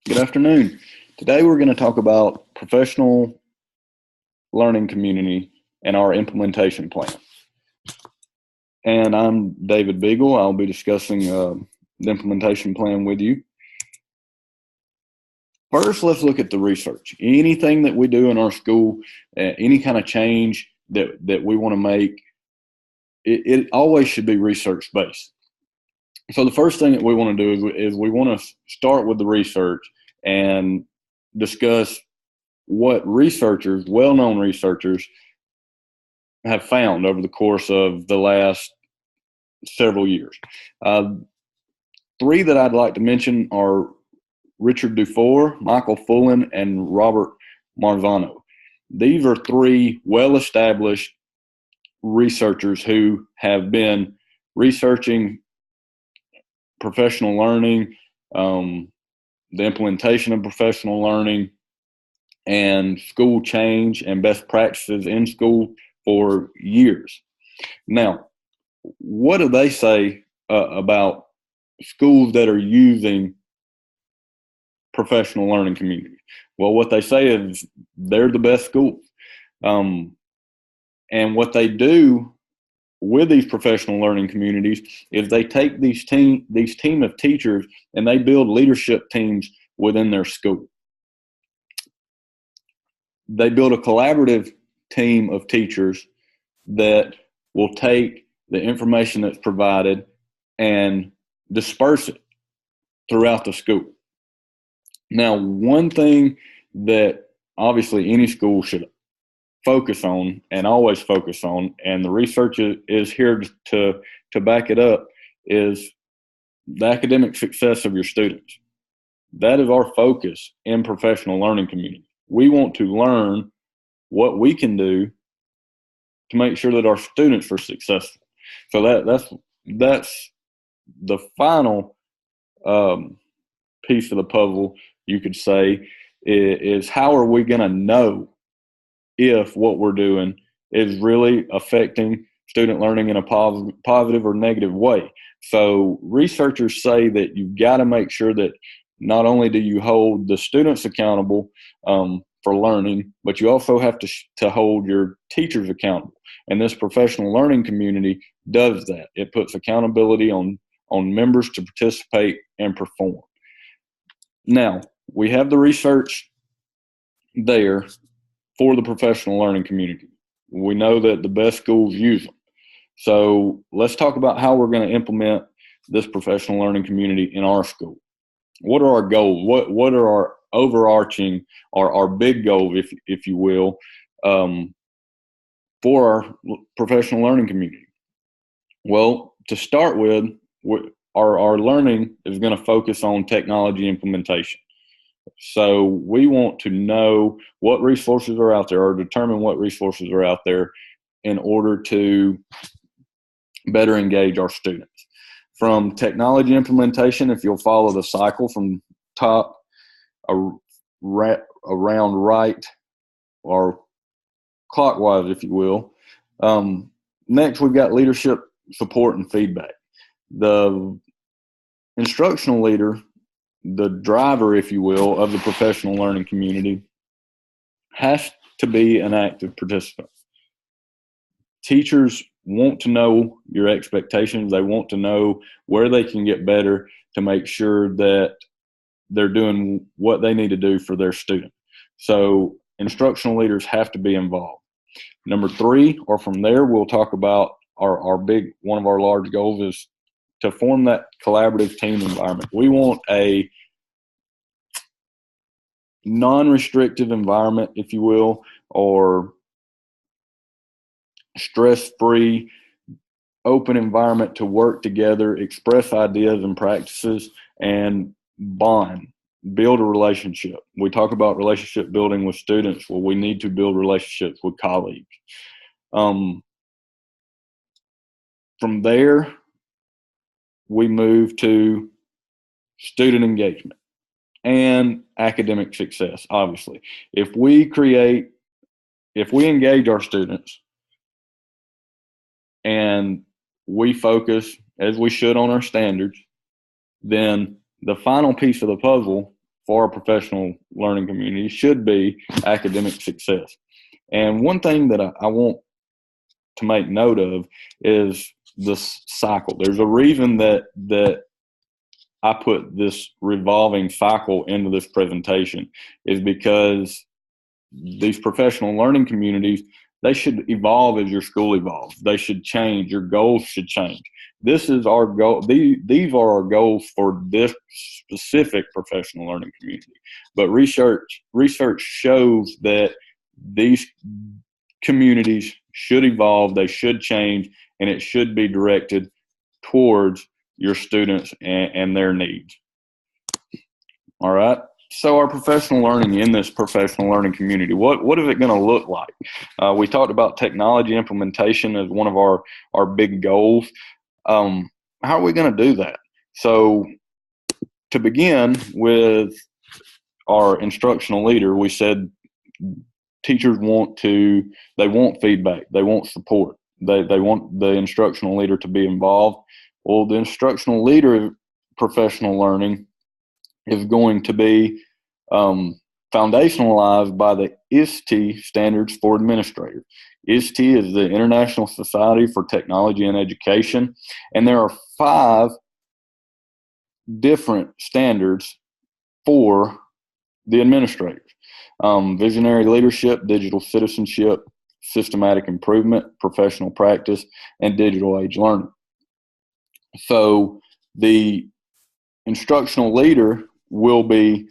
Good afternoon. Today we're going to talk about professional learning community and our implementation plan. And I'm David Beagle. I'll be discussing the implementation plan with you. First, let's look at the research. Anything that we do in our school, any kind of change that we want to make, it always should be research-based. So the first thing that we want to do is we want to start with the research and discuss what researchers, well-known researchers, have found over the course of the last several years. Three that I'd like to mention are Richard Dufour, Michael Fullen, and Robert Marzano. These are three well-established researchers who have been researching professional learning, the implementation of professional learning, and school change and best practices in school for years. Now, what do they say about schools that are using professional learning communities? Well, what they say is they're the best schools. And what they do with these professional learning communities is they take these team of teachers and they build leadership teams within their school. They build a collaborative team of teachers that will take the information that's provided and disperse it throughout the school. Now, one thing that obviously any school should focus on and always focus on, and the research is here to back it up, is the academic success of your students. That is our focus in professional learning community. We want to learn what we can do to make sure that our students are successful. So that's the final piece of the puzzle, you could say, is how are we going to know if what we're doing is really affecting student learning in a positive or negative way. So researchers say that you've got to make sure that not only do you hold the students accountable for learning, but you also have to hold your teachers accountable. And this professional learning community does that. It puts accountability on members to participate and perform. Now, we have the research there for the professional learning community. We know that the best schools use them. So let's talk about how we're going to implement this professional learning community in our school. What are our goals? What are our overarching, or our big goals, if you will, for our professional learning community? Well, to start with, our learning is going to focus on technology implementation. So we want to know what resources are out there, or determine what resources are out there in order to better engage our students. From technology implementation, if you'll follow the cycle from top around right, or clockwise, if you will. Next, we've got leadership, support, and feedback. The instructional leader, the driver, if you will, of the professional learning community, has to be an active participant. Teachers want to know your expectations. They want to know where they can get better to make sure that they're doing what they need to do for their student. So instructional leaders have to be involved. Number three, or from there, we'll talk about one of our large goals is to form that collaborative team environment. We want a non-restrictive environment, if you will, or stress-free, open environment to work together, express ideas and practices, and bond, build a relationship. We talk about relationship building with students. Well, we need to build relationships with colleagues. From there, we move to student engagement and academic success, obviously. If we engage our students and we focus, as we should, on our standards, then the final piece of the puzzle for our professional learning community should be academic success. And one thing that I want to make note of is this cycle. There's a reason that I put this revolving cycle into this presentation, is because these professional learning communities, they should evolve as your school evolves. They should change. Your goals should change. This is our goal. These are our goals for this specific professional learning community. But research shows that these communities should evolve, they should change, and it should be directed towards your students and their needs. All right. So our professional learning in this professional learning community, what is it going to look like? We talked about technology implementation as one of our big goals. How are we going to do that? So to begin with our instructional leader, we said teachers want feedback. They want support. They want the instructional leader to be involved. Well, the instructional leader of professional learning is going to be foundationalized by the ISTE standards for administrators. ISTE is the International Society for Technology and Education, and there are 5 different standards for the administrators. Visionary leadership, digital citizenship, systematic improvement, professional practice, and digital age learning. So the instructional leader will be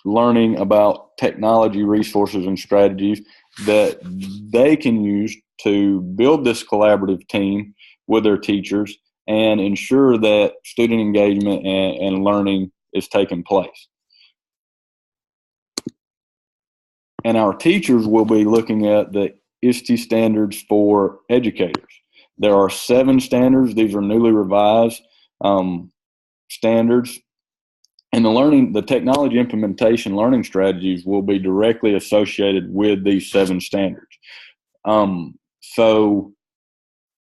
learning about technology resources and strategies that they can use to build this collaborative team with their teachers and ensure that student engagement and learning is taking place. And our teachers will be looking at the ISTE standards for educators. There are 7 standards. These are newly revised standards. And the technology implementation learning strategies will be directly associated with these 7 standards. So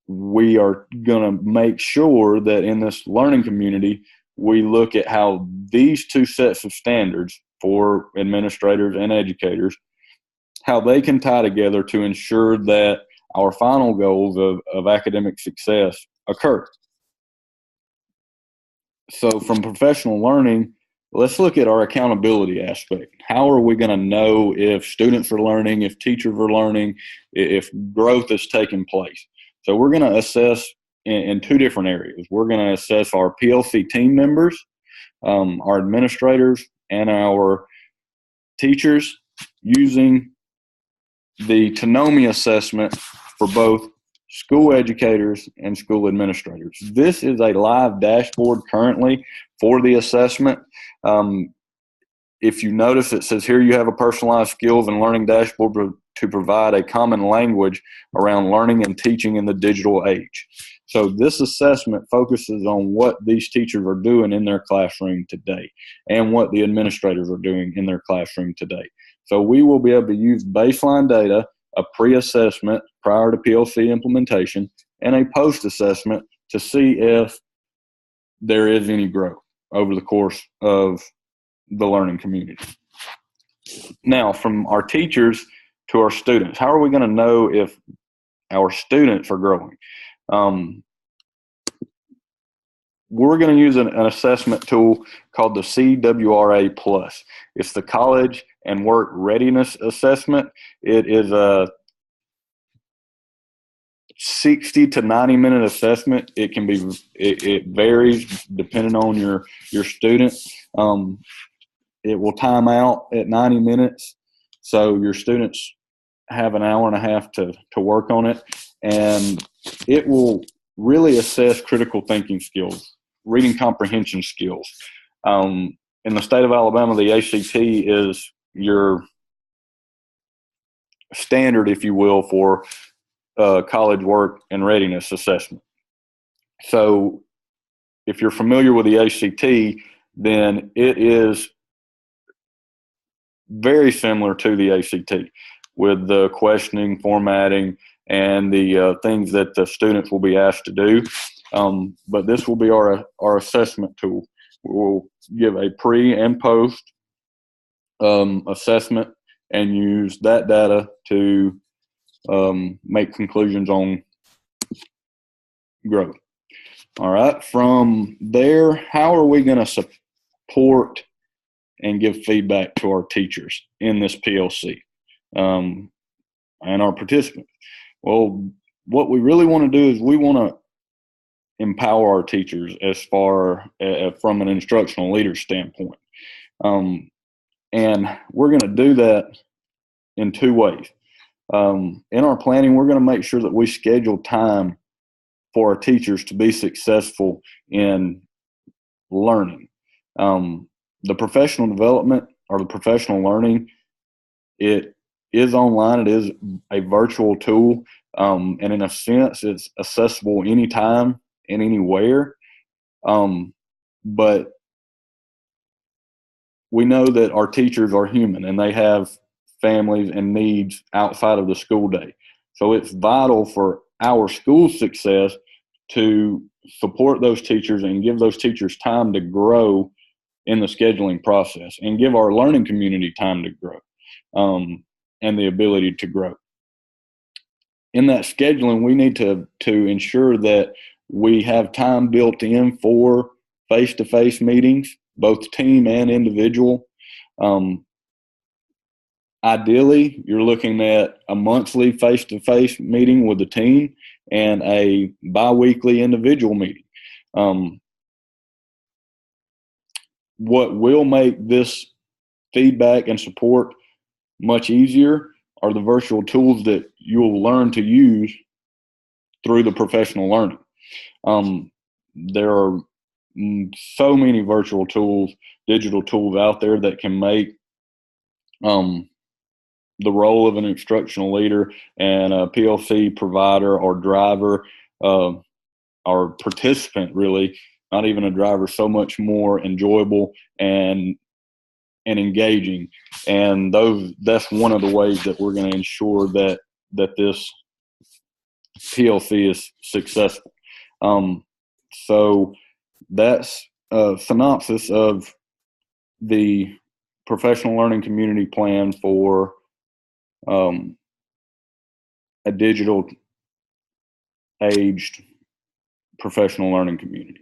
we are going to make sure that in this learning community, we look at how these 2 sets of standards for administrators and educators, how they can tie together to ensure that our final goals of academic success occur. So from professional learning, let's look at our accountability aspect. How are we going to know if students are learning, if teachers are learning, if growth is taking place? So we're going to assess in 2 different areas. We're going to assess our PLC team members, our administrators, and our teachers using the Tonomi assessment for both school educators and school administrators. This is a live dashboard currently for the assessment. If you notice, it says here you have a personalized skills and learning dashboard to provide a common language around learning and teaching in the digital age. So this assessment focuses on what these teachers are doing in their classroom today and what the administrators are doing in their classroom today. So we will be able to use baseline data, a pre-assessment prior to PLC implementation, and a post-assessment to see if there is any growth over the course of the learning community. Now, from our teachers to our students, how are we going to know if our students are growing? We're going to use an assessment tool called the CWRA Plus. It's the College and Work Readiness Assessment. It is a 60 to 90-minute assessment. It varies depending on your student. It will time out at 90 minutes, so your students have an hour and a half to work on it, and it will really assess critical thinking skills, reading comprehension skills. In the state of Alabama, the ACT is your standard, if you will, for college work and readiness assessment. So if you're familiar with the ACT, then it is very similar to the ACT with the questioning, formatting, and the things that the students will be asked to do. But this will be our assessment tool. We'll give a pre and post assessment and use that data to make conclusions on growth. All right. From there, how are we going to support and give feedback to our teachers in this PLC and our participants? Well, what we really want to do is we want to empower our teachers as far from an instructional leader standpoint. And we're going to do that in two ways. In our planning, we're going to make sure that we schedule time for our teachers to be successful in learning. The professional development or the professional learning, it is online. It is a virtual tool. And in a sense, it's accessible anytime and anywhere. But we know that our teachers are human and they have families and needs outside of the school day. So it's vital for our school success to support those teachers and give those teachers time to grow in the scheduling process and give our learning community time to grow and the ability to grow. In that scheduling, we need to ensure that we have time built in for face-to-face meetings, both team and individual. Ideally, you're looking at a monthly face-to-face meeting with the team and a bi-weekly individual meeting. What will make this feedback and support much easier are the virtual tools that you'll learn to use through the professional learning. There are so many virtual tools, digital tools out there that can make the role of an instructional leader and a PLC provider or driver or participant, really, not even a driver, so much more enjoyable and engaging. And that's one of the ways that we're going to ensure that this PLC is successful. So that's a synopsis of the professional learning community plan for a digital aged professional learning community.